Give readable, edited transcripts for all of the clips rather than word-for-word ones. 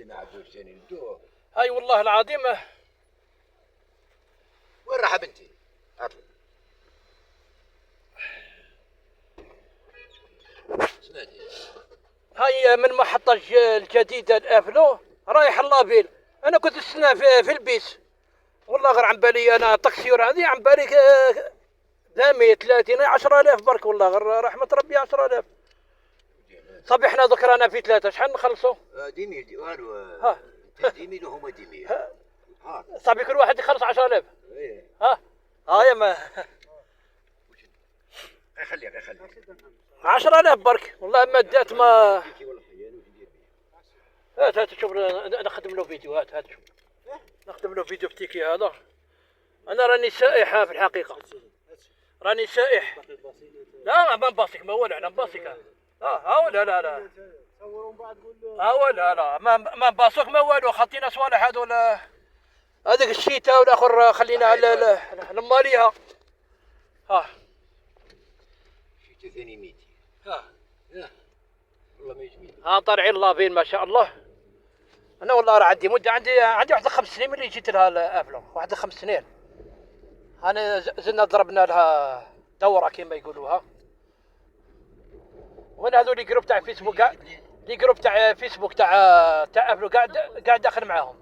اللي ما عبدوش ثاني ندوه. هاي والله العظيم. وين راح بنتي؟ عطل. سمعتي؟ هاي من محطة الجديدة الافلو رايح اللابيل. انا كنت استنى في البيس، والله غير عن بالي انا طكسيور هذه عن بالي 30 10,000 برك، والله غير رحمة ربي 10,000. صبي احنا ذكرنا في 3 شحال نخلصوا؟ ديميل والو. ها ديميل وهما ديميل. صبي كل واحد يخلص 10,000. ايه. ها يا ما خليك 10,000 برك، والله ما دات ما. هات شوف نخدم له فيديو. هات شوف نخدم له فيديو بتيكي هذا. انا راني سائح في الحقيقة، راني سائح. لا ما نباصيك ما ولا انا نباصيك. ها ولا لا ها ولا لا ما نباصوك ما والو. خاطينا صوالح هذول هذاك الشيتا والاخر خلينا على الماليها. ها شيتا ثاني ميتي. والله ما يجميل. طالعين لافين ما شاء الله. انا والله راه عندي مده، عندي واحد 5 سنين ملي جيت لها الافلو، واحد 5 سنين. انا زلنا ضربنا لها دوره كما يقولوها. وانا هذول لي جروب تاع فيسبوك لي جروب تاع فيسبوك تاع افلو قاعد داخل معاهم.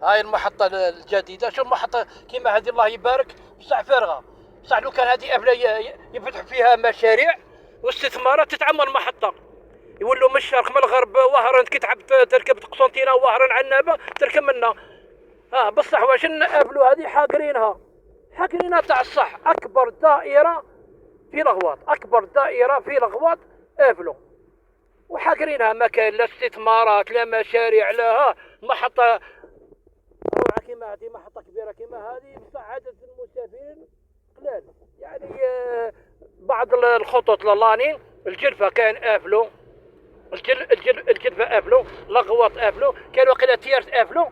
هاي المحطة الجديدة. شوف محطة كيما هذه الله يبارك بصح فارغة، بصح لو كان هذه افلا يفتحوا فيها مشاريع واستثمارات تتعمر محطة، يولوا من الشرق من الغرب وهران كي تعب تركب قسنطينة وهران عنابة تركب منا. بصح واش افلو هذه حاقرينها تاع الصح. اكبر دائرة في الغواط، اكبر دائرة في الغواط افلو، وحاقرينها ما كاين لا استثمارات لا مشاريع لا محطة روعة كيما هذه، محطة كبيرة كيما هذه، بصح عدد المسافرين قلال. يعني بعض الخطوط للانين الجلفة كان افلو، الجلفة افلو، لغواط افلو، كان وقيلا تيارت افلو.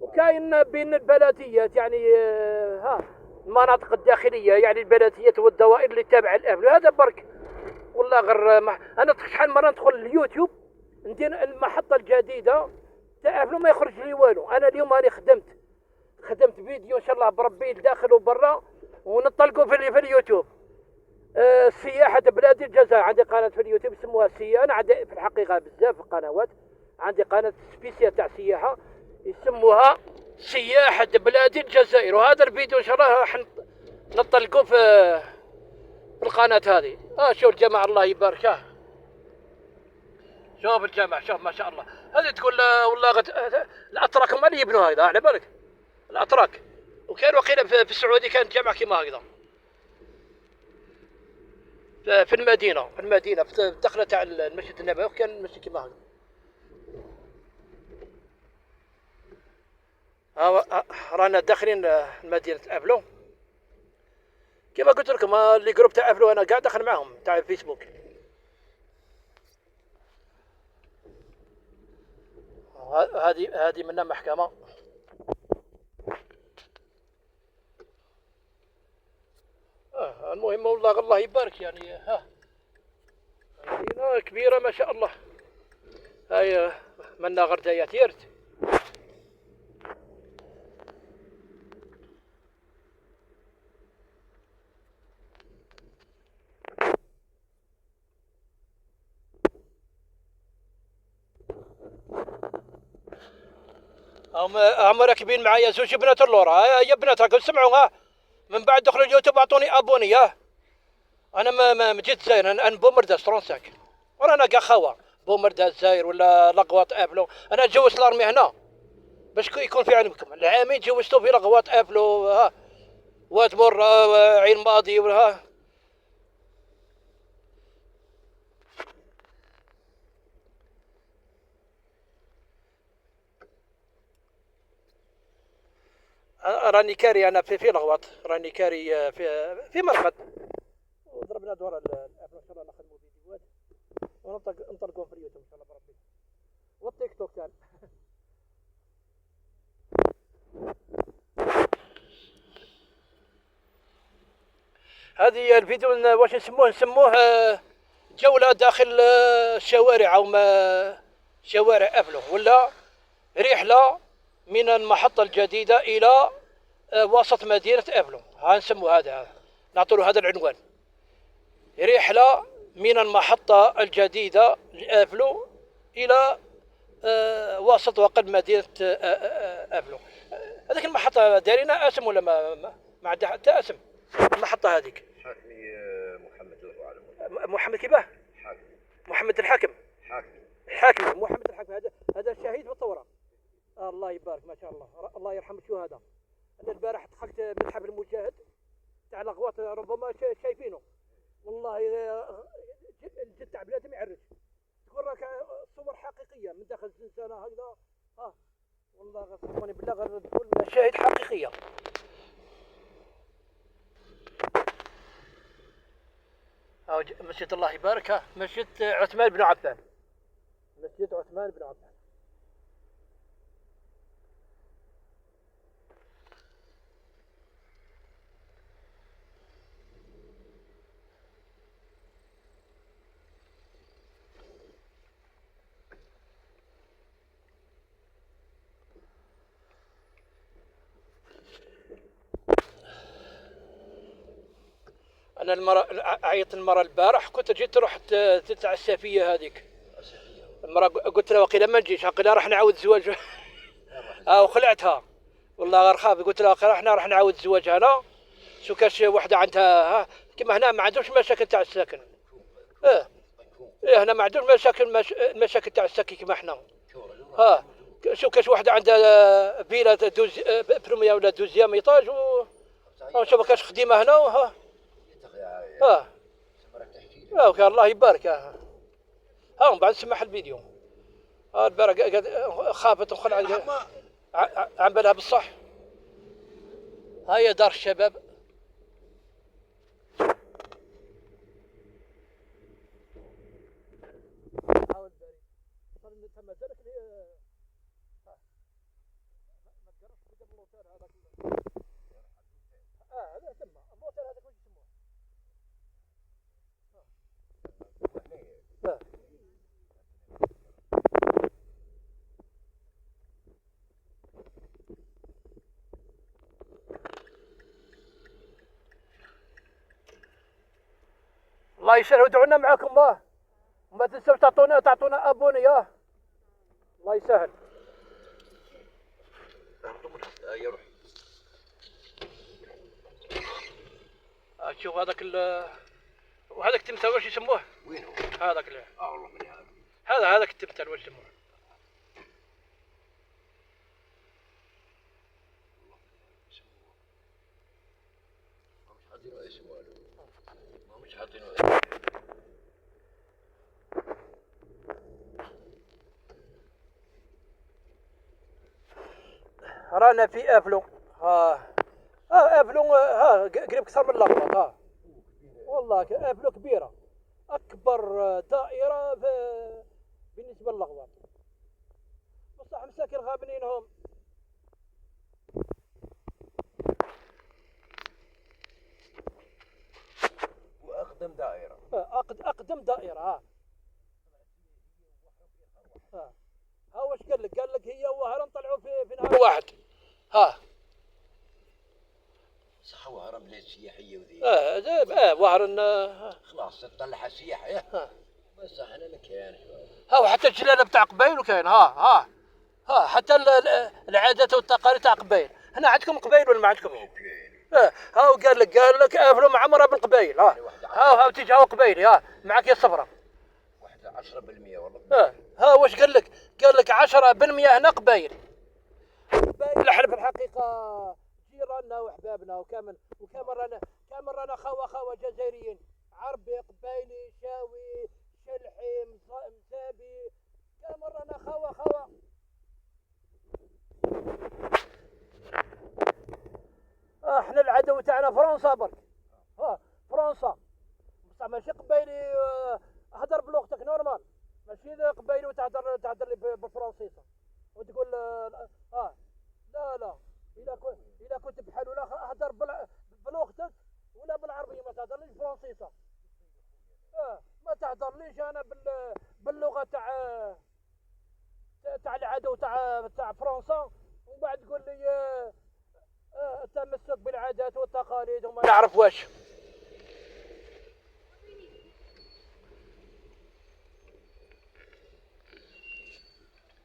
وكاين بين البلديات يعني المناطق الداخلية، يعني البلديات والدوائر اللي تابعة لافلو. هذا برك والله غير انا شحال مرة ندخل اليوتيوب ندير المحطة الجديدة تاع افلو ما يخرج لي والو. انا اليوم راني خدمت فيديو ان شاء الله بربي داخل وبرا ونطلقوا في اليوتيوب. سياحة بلاد الجزائر. عندي قناة في اليوتيوب يسموها السياحة. انا عندي في الحقيقة بزاف قنوات، عندي قناة سبيسيال تاع سياحة يسموها سياحة بلاد الجزائر، وهذا الفيديو ان شاء الله راح نطلقوه في القناة هذه. شوف الجماعة الله يبارك. شوف الجامع، شوف ما شاء الله. هذه تقول والله الاتراك هما اللي يبنوا هذا على بالك، الاتراك. وكان وقيلا في السعوديه كانت جامعه كيما هكذا في المدينه في الدخله تاع المسجد النبوي كان مسجد كيما هكذا. رانا داخلين مدينه افلو كما قلت لكم. اللي جروب تاع افلو انا قاعد داخل معاهم تاع الفيسبوك. هذه منها محكمة. المهم والله الله يبارك يعني. مدينة كبيرة ما شاء الله. هاي منا غرداية تيرت. هم راكبين معايا زوج بنات اللورا. يا بنات راكم سمعوا. من بعد دخلوا اليوتيوب اعطوني ابوني. انا ما جيت زاير. انا بومرداس 35 ورانا كاع خوا بومرداس زاير ولا لقواط افلو. انا تجوزت الارمي هنا باش يكون في علمكم. العامين تجوزتو في لقواط افلو واتمر عين ماضي راني كاري انا في لغواط. راني كاري في مرقد. وضربنا دور الافلام ان شاء الله نخدموا فيديوهات ونطلقوا في اليوتيوب ان شاء الله بربي والتيك توك كان. هذه الفيديو واش نسموه جولة داخل الشوارع أو ما شوارع أفلو، ولا رحلة من المحطة الجديدة إلى وسط مدينة أفلو. ها نسمو هذا، نعطوا هذا العنوان، رحلة من المحطة الجديدة لأفلو إلى وسط وقلب مدينة أفلو. هذيك المحطة دارينا اسم ولا ما عندها حتى اسم المحطة هذيك؟ حاكمي محمد الله أعلم. محمد كيباه؟ حاكم. محمد الحاكم. حاكم. محمد الحاكم، هذا شهيد في الثورة. الله يبارك ما شاء الله، الله يرحم الشهداء. أنا البارح ضحكت من حبل المجاهد تاع الأغواط، ربما شايفينه والله الجد تاع بلادهم يعرج، تقول راك صور حقيقية من داخل الزنزانة هكذا. والله غصبوني بالله غير تقول مشاهد حقيقية. مسجد الله يبارك، مسجد عثمان بن عفان، مسجد عثمان بن عفان. انا عيط المرة البارح، كنت جيت رحت تتعشى فيا هذيك المرة، قلت لها وقيلا ما نجيش، قيلا راح نعاود زواج. وخلعتها والله غير خاف، قلت لها احنا راح نعاود الزواج هنا، شو كاش وحده عندها كيما هنا ما عندهمش مشاكل تاع الساكن. هنا ما عندهمش مشاكل تاع الساكن كيما احنا. شو كاش وحده عندها فيلا دوز بروميا ولا دوزيام ايطاج شوف كاش خديمه هنا وكان الله يبارك. من بعد سمح الفيديو البارح خافت وخلع عن بالها بالصح. هاي دار الشباب. الله يسهل، ودعونا معاكم ما تنسوا تعطونا ابوني الله يسهل. يروح. شوف هذاك وهذاك التمثال واش يسموه؟ وين هو؟ هذاك والله ماني عارف. هذاك التمثال واش يسموه؟ مش حاطينه اسم. رانا في افلو. افلو قريب اكثر من اللقطه. والله افلو كبيره، اكبر دائره بالنسبه للغواط، بصح مساكن غابنينهم. واقدم دائره. اقدم دائره. واش قال لك هي وهران طلعوا في نهار واحد. صح، وهران بلاد سياحيه وذي. وهران خلاص تطلعها سياحه. بس احنا ما كانش. وحتى الجلاله بتاع قبايل وكاين. حتى العادات والتقاليد تاع قبايل. هنا عندكم قبايل ولا ما عندكم؟ قال لك افلو معمره بالقبايل. تيجي قبايل معك يا صفرة. واحد 10% والله. واش قال لك 10% هنا قبايل. احنا في الحقيقه جيراننا وحبابنا وكامل رانا خوا جزائريين، عربي قبايلي شاوي شلحي مسابي، كامل رانا خوا. احنا العدو تاعنا فرنسا برك. فرنسا بصح ماشي قبايلي. هدر بلغتك نورمال، ماشي قبايلي وتهدر لي بالفرنسيسه وتقول لا اذا كنت بحال ولا هدر بلغتك ولا بالعربيه ما تهضرليش فرونسيسه. ما تهضرليش انا باللغه تاع العدو تاع فرنسا، ومن بعد تقول لي تمسك بالعادات والتقاليد وما نعرف واش.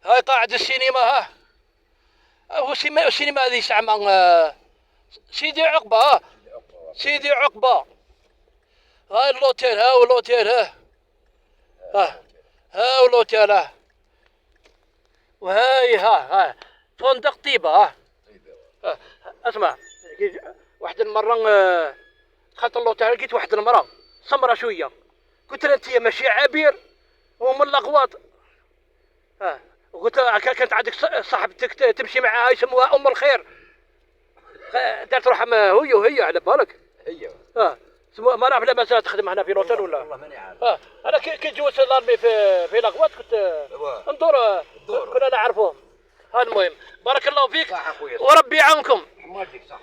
هاي قاعد السينما، ها هو السينما هذه زعما سيدي عقبة. سيدي عقبة. هاي اللوتيل، ها واللوتيل، ها واللوتيل، وهاي ها فندق طيبة. اسمع، واحد المرة دخلت اللوتيل لقيت واحد المرأة سمرة شوية، قلت لها انت ماشي عبير ومن الأغواط. قلت لها كانت عندك صاحبتك تمشي معها يسموها ام الخير، دارت روحها هي على بالك. هي سموها ما نعرف لا مازال تخدم هنا في لوتيل ولا. والله ماني عارف. انا كي جوزت لارمي في الاغواط كنت ندور كنا نعرفوهم. المهم بارك الله فيك صح اخويا، وربي يعاونكم. ما يديك صح.